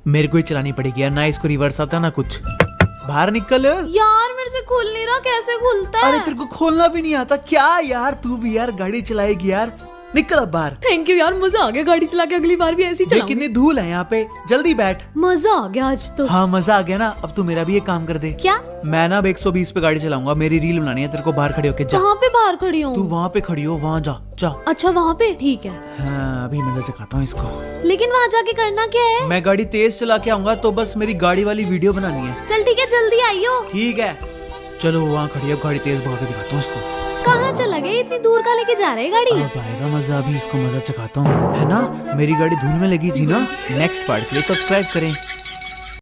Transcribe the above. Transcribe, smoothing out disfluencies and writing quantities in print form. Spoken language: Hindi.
मेरे को ही चलानी पड़ेगी यार, ना इसको रिवर्स आता ना कुछ। बाहर निकल यार मेरे से खुल नहीं रहा, कैसे खुलता है? अरे तेरे को खोलना भी नहीं आता क्या यार? तू भी यार गाड़ी चलाएगी यार, निकल अब बाहर। थैंक यू यार, मजा आ गया गाड़ी चला के, अगली बार भी ऐसी देख कितनी धूल है यहाँ पे, जल्दी बैठ। मजा आ गया आज तो। हाँ मजा आ गया ना। अब तू मेरा भी एक काम कर दे। क्या? मैं ना अब 120 पे गाड़ी चलाऊंगा, मेरी रील बनानी है, तेरे को बाहर खड़े होके जा। कहाँ पे बाहर खड़ी हूँ? तू वहाँ पे खड़ी हो, वहाँ जा जा। अच्छा वहाँ पे, ठीक है। हाँ अभी मजा चखाता हूँ इसको। लेकिन वहाँ जाके करना क्या है? मैं गाड़ी तेज चला के आऊंगा तो बस मेरी गाड़ी वाली वीडियो बनानी है। चल ठीक है, जल्दी आइयो। ठीक है चलो वहाँ खड़ी है, गाड़ी तेज भगा के दिखाता हूँ इसको। कहाँ चला गया? इतनी दूर का लेके जा रहे गाड़ी? अब आएगा मजा, अभी इसको मजा चखाता हूँ, है ना। मेरी गाड़ी धूल में लगी थी ना। नेक्स्ट पार्ट के लिए सब्सक्राइब करें।